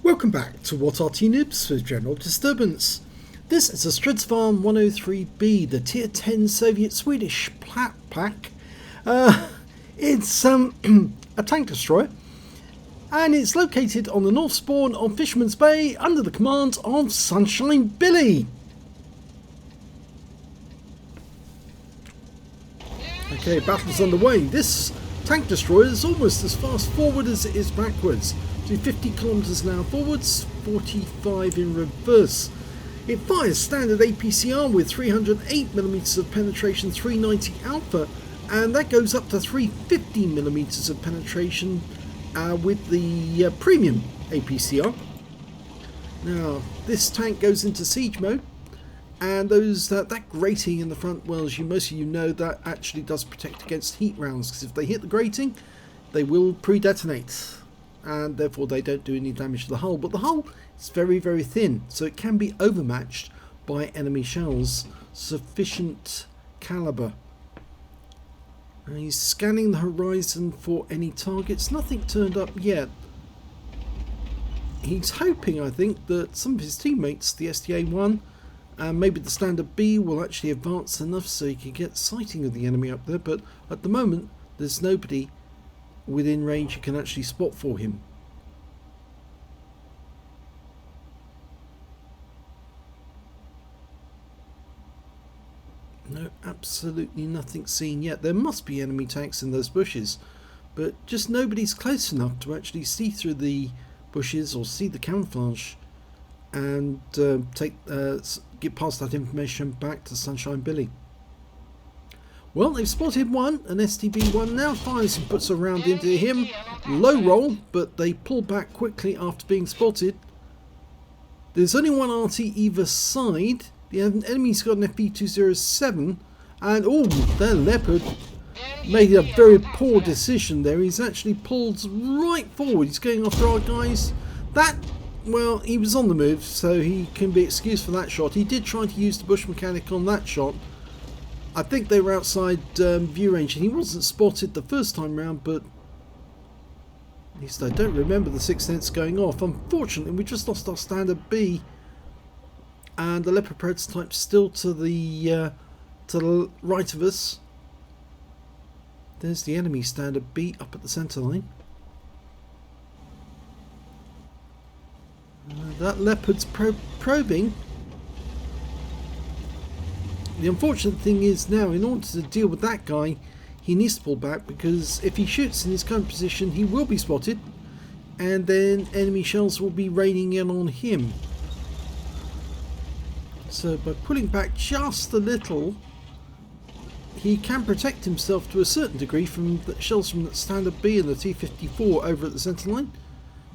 Welcome back to What Arty Noobs with General Disturbance. This is a Strv 103B, the Tier 10 Soviet Swedish pack. It's a tank destroyer, and it's located on the north spawn of Fisherman's Bay under the command of Sunshinebilly. Okay, battle's underway. This tank destroyer is almost as fast forward as it is backwards. Do 50 kilometers an hour forwards, 45 in reverse. It fires standard APCR with 308mm of penetration, 390 alpha, and that goes up to 350mm of penetration with the premium APCR. Now, this tank goes into siege mode, and that grating in the front, well, as most of you know, that actually does protect against heat rounds, because if they hit the grating, they will pre-detonate, and therefore they don't do any damage to the hull. But the hull is very, very thin, so it can be overmatched by enemy shells sufficient caliber. And he's scanning the horizon for any targets. Nothing turned up yet. He's hoping, I think, that some of his teammates, the SDA-1 and maybe the standard B, will actually advance enough so he can get sighting of the enemy up there, but at the moment there's nobody within range you can actually spot for him. No, absolutely nothing seen yet. There must be enemy tanks in those bushes, but just nobody's close enough to actually see through the bushes or see the camouflage and get past that information back to Sunshinebilly. Well, they've spotted one, an STB-1 now fires and puts a round into him. Low roll, but they pull back quickly after being spotted. There's only one Arty either side. The enemy's got an FP207, and oh, their Leopard made a very poor decision there. He's actually pulled right forward. He's going after our guys. Well, he was on the move, so he can be excused for that shot. He did try to use the bush mechanic on that shot. I think they were outside view range, and he wasn't spotted the first time round, but at least I don't remember the 6th sense going off. Unfortunately, we just lost our standard B, and the Leopard prototype still to the right of us. There's the enemy standard B up at the centre line. That Leopard's probing. The unfortunate thing is now, in order to deal with that guy, he needs to pull back, because if he shoots in his current position, he will be spotted, and then enemy shells will be raining in on him. So by pulling back just a little, he can protect himself to a certain degree from the shells from the standard B and the T-54 over at the centre line.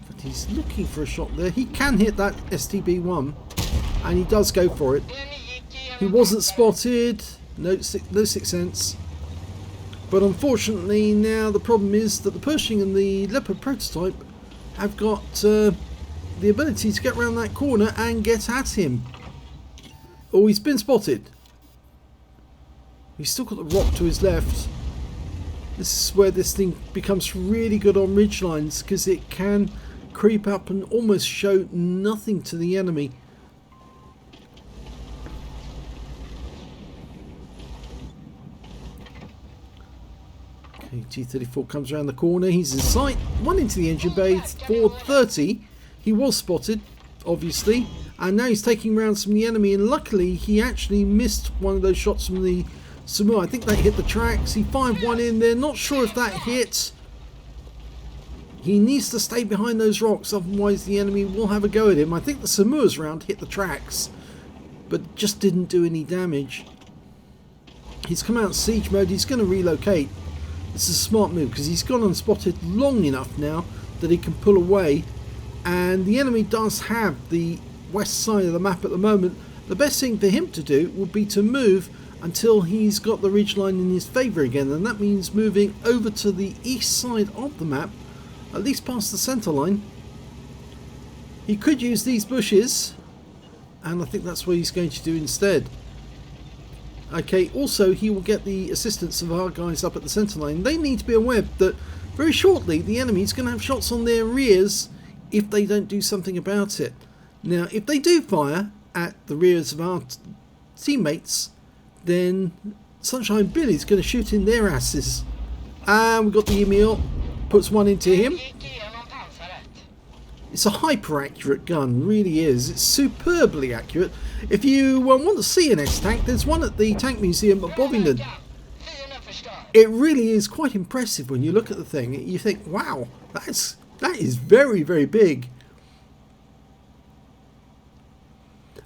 But he's looking for a shot there. He can hit that STB-1, and he does go for it. He wasn't spotted, no 6th sense. But unfortunately now the problem is that the Pershing and the Leopard prototype have got the ability to get around that corner and get at him. Oh, he's been spotted. He's still got the rock to his left. This is where this thing becomes really good on ridge lines, because it can creep up and almost show nothing to the enemy. Okay, T-34 comes around the corner. He's in sight. One into the engine bay. 430. He was spotted, obviously, and now he's taking rounds from the enemy. And luckily, he actually missed one of those shots from the Sumo. I think that hit the tracks. He fired one in there. Not sure if that hit. He needs to stay behind those rocks, otherwise the enemy will have a go at him. I think the Samua's round hit the tracks, but just didn't do any damage. He's come out of siege mode. He's going to relocate. This is a smart move, because he's gone unspotted long enough now that he can pull away, and the enemy does have the west side of the map at the moment. The best thing for him to do would be to move until he's got the ridgeline in his favour again, and that means moving over to the east side of the map, at least past the centre line. He could use these bushes, and I think that's what he's going to do instead. Okay, also he will get the assistance of our guys up at the centre line. They need to be aware that very shortly the enemy is going to have shots on their rears if they don't do something about it. Now, if they do fire at the rears of our teammates, then Sunshine Billy's going to shoot in their asses. And we've got the email, puts one into him. It's a hyper accurate gun, really is. It's superbly accurate. If you want to see an S-Tank, there's one at the Tank Museum at Bovingdon. It really is quite impressive when you look at the thing. You think, wow, that is very, very big.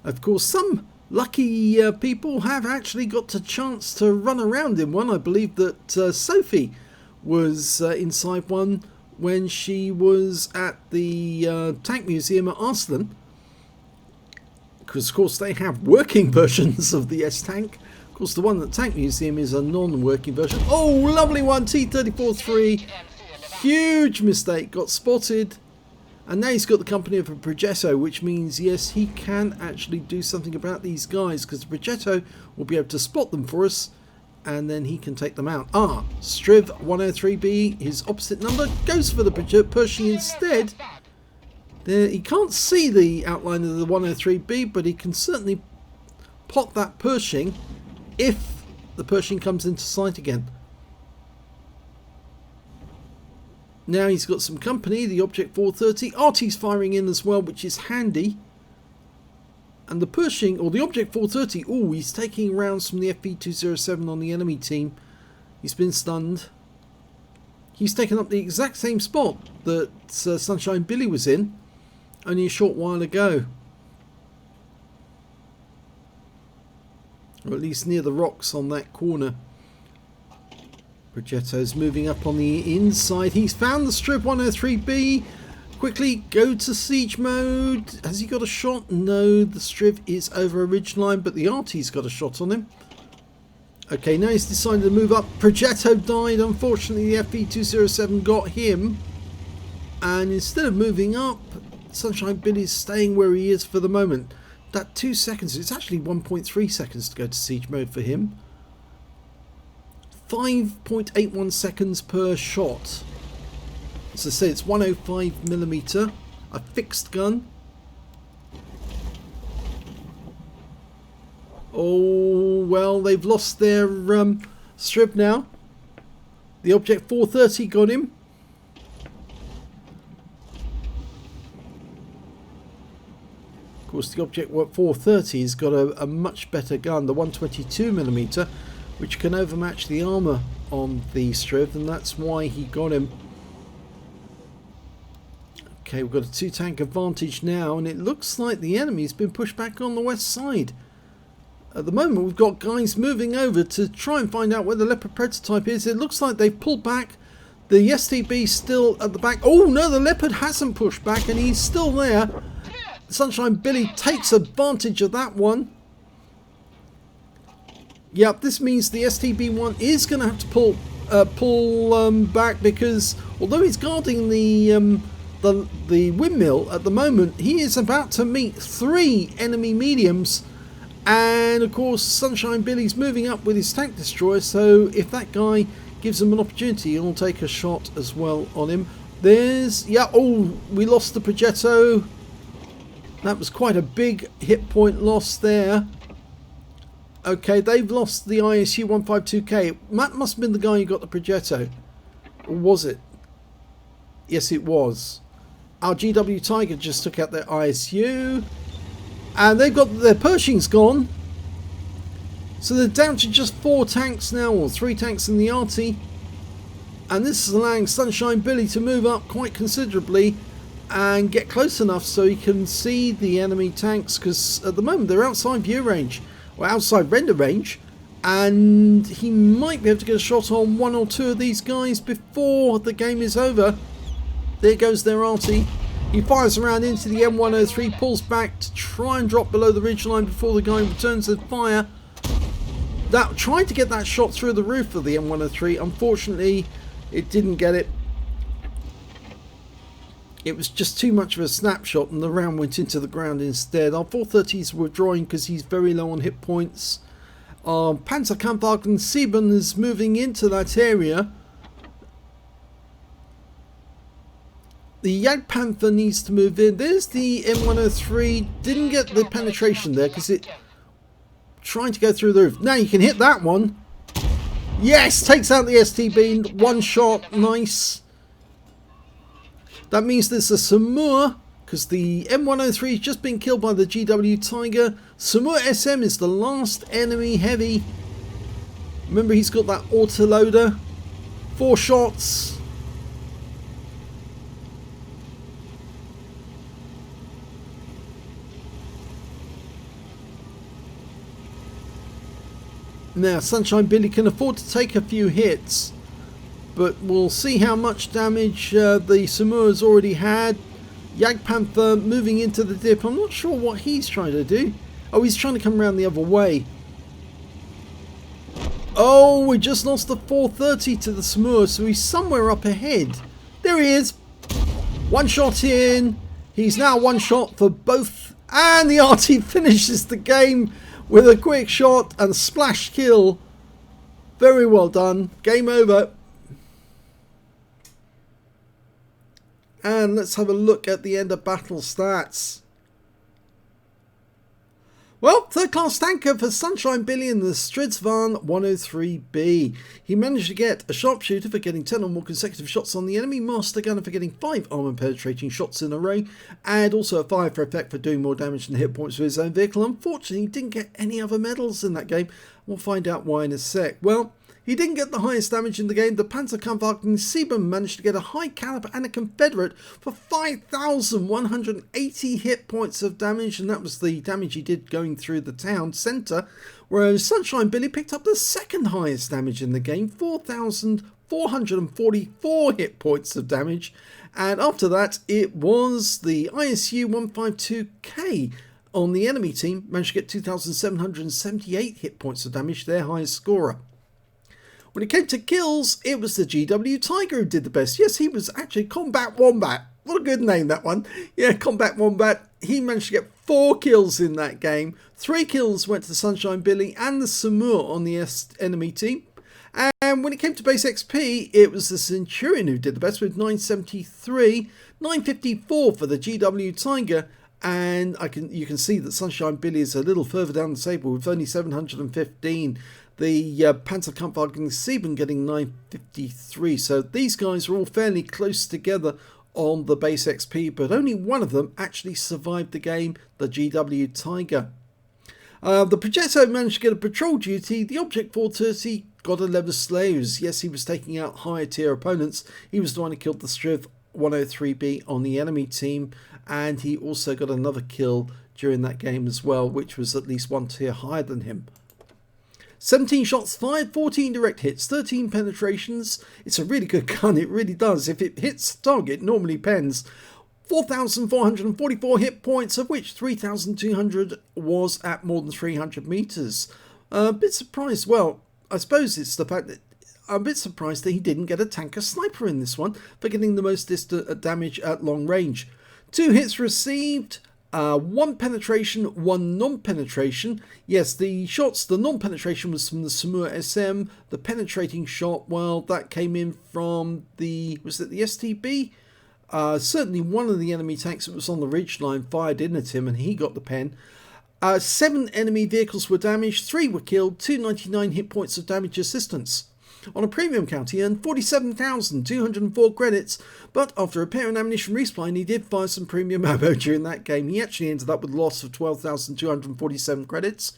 Of course, some lucky people have actually got the chance to run around in one. I believe that Sophie was inside one when she was at the Tank Museum at Aslains. Because, of course, they have working versions of the S-Tank. Of course, the one at the Tank Museum is a non-working version. Oh, lovely one, T-34-3. Huge mistake, got spotted. And now he's got the company of a Progetto, which means, yes, he can actually do something about these guys, because the Progetto will be able to spot them for us, and then he can take them out. Strv 103B, his opposite number, goes for the Pershing instead. There, he can't see the outline of the 103B, but he can certainly pot that Pershing if the Pershing comes into sight again. Now he's got some company, the Object 430. Arty's firing in as well, which is handy. And the Pershing, or the Object 430, oh, he's taking rounds from the FV207 on the enemy team. He's been stunned. He's taken up the exact same spot that Sunshine Billy was in only a short while ago. Or at least near the rocks on that corner. Progetto's moving up on the inside. He's found the Strv 103B. Quickly go to siege mode. Has he got a shot? No, the Strv is over ridgeline, but the Arty's got a shot on him. Okay, now he's decided to move up. Progetto died. Unfortunately, the FV207 got him. And instead of moving up, Sunshine Billy's staying where he is for the moment. That 2 seconds, it's actually 1.3 seconds to go to siege mode for him. 5.81 seconds per shot. As I say, it's 105mm, a fixed gun. Oh, well, they've lost their Strv now. The Object 430 got him. Of course, the Object 430's got a much better gun, the 122mm, which can overmatch the armour on the Strv, and that's why he got him. Okay, we've got a 2-tank advantage now, and it looks like the enemy's been pushed back on the west side. At the moment, we've got guys moving over to try and find out where the Leopard prototype is. It looks like they've pulled back. The STB's still at the back. Oh no, the Leopard hasn't pushed back, and he's still there. Sunshine Billy takes advantage of that one. Yep, this means the STB1 is going to have to pull back, because although he's guarding the windmill at the moment, he is about to meet 3 enemy mediums, and of course Sunshine Billy's moving up with his tank destroyer, so if that guy gives him an opportunity, he'll take a shot as well on him. There's, yeah, oh, we lost the Progetto. That was quite a big hit point loss there. Okay, they've lost the ISU 152K. That must have been the guy who got the Progetto. Or was it? Yes, it was. Our GW Tiger just took out their ISU. And they've got their Pershings gone. So they're down to just 4 tanks now, or 3 tanks in the Arty. And this is allowing Sunshine Billy to move up quite considerably and get close enough so he can see the enemy tanks, because at the moment they're outside view range, or outside render range, and he might be able to get a shot on 1 or 2 of these guys before the game is over. There goes their Arty. He fires around into the M103, pulls back to try and drop below the ridgeline before the guy returns the fire. That tried to get that shot through the roof of the M103. Unfortunately, it didn't get it. It was just too much of a snapshot, and the round went into the ground instead. Our 430's withdrawing because he's very low on hit points. Panzerkampfwagen 7 is moving into that area. The Jagdpanther needs to move in. There's the M103. Didn't get the penetration there because it trying to go through the roof. Now you can hit that one. Yes, takes out the STB. One shot. Nice. That means there's a Samur, because the M103 has just been killed by the GW Tiger. Samur SM is the last enemy heavy. Remember, he's got that autoloader. 4 shots. Now, Sunshine Billy can afford to take a few hits, but we'll see how much damage the Samur has already had. Jagdpanther moving into the dip. I'm not sure what he's trying to do. Oh, he's trying to come around the other way. Oh, we just lost the 430 to the Samur, so he's somewhere up ahead. There he is. One shot in. He's now one shot for both. And the Arty finishes the game with a quick shot and a splash kill. Very well done. Game over. And let's have a look at the end of battle stats. Well, third class tanker for Sunshine Billy in the Strv 103B. He managed to get a sharpshooter for getting 10 or more consecutive shots on the enemy, master gunner for getting 5 armor penetrating shots in a row, and also a fire for effect for doing more damage than hit points with his own vehicle. Unfortunately, he didn't get any other medals in that game. We'll find out why in a sec. Well, he didn't get the highest damage in the game. The Panzerkampfwagen 7 managed to get a high caliber and a Confederate for 5,180 hit points of damage, and that was the damage he did going through the town centre, whereas Sunshine Billy picked up the second highest damage in the game, 4,444 hit points of damage, and after that it was the ISU 152K on the enemy team, managed to get 2,778 hit points of damage, their highest scorer. When it came to kills, it was the GW Tiger who did the best. Yes, he was actually Combat Wombat. What a good name, that one. Yeah, Combat Wombat. He managed to get 4 kills in that game. 3 kills went to Sunshine Billy and the Samur on the enemy team. And when it came to base XP, it was the Centurion who did the best with 973, 954 for the GW Tiger. And you can see that Sunshine Billy is a little further down the table with only 715. The Panzerkampfwagen 7 getting 953. So these guys are all fairly close together on the base XP, but only one of them actually survived the game, the GW Tiger. The Progetto managed to get a patrol duty. The Object 430 got 11 slaves. Yes, he was taking out higher tier opponents. He was the one who killed the Strv 103B on the enemy team, and he also got another kill during that game as well, which was at least 1 tier higher than him. 17 shots fired, 14 direct hits, 13 penetrations. It's a really good gun, it really does. If it hits the target, it normally pens. 4,444 hit points, of which 3,200 was at more than 300 meters. A bit surprised, well, I suppose it's the fact that I'm a bit surprised that he didn't get a tanker sniper in this one for getting the most damage at long range. 2 hits received. 1 penetration, 1 non-penetration. Yes, the shots, the non-penetration was from the Samur SM. The penetrating shot, well, that came in from the, was it the STB? Certainly one of the enemy tanks that was on the ridgeline fired in at him and he got the pen. 7 enemy vehicles were damaged, 3 were killed, 299 hit points of damage assistance. On a premium count, he earned 47,204 credits, but after repair and ammunition resupply, he did fire some premium ammo during that game. He actually ended up with a loss of 12,247 credits.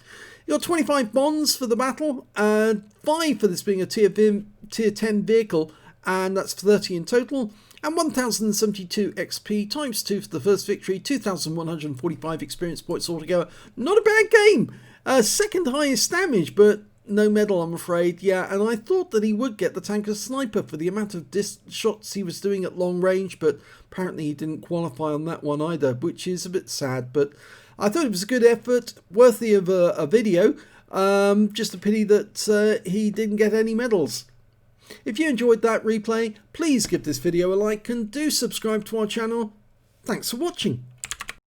He got 25 bonds for the battle, 5 for this being a tier 10 vehicle, and that's 30 in total, and 1,072 XP times 2 for the first victory, 2,145 experience points altogether. Not a bad game! Second highest damage, but no medal, I'm afraid. Yeah, and I thought that he would get the tanker sniper for the amount of shots he was doing at long range, but apparently he didn't qualify on that one either, which is a bit sad. But I thought it was a good effort, worthy of a video. Just a pity that he didn't get any medals. If you enjoyed that replay, please give this video a like and do subscribe to our channel. Thanks for watching.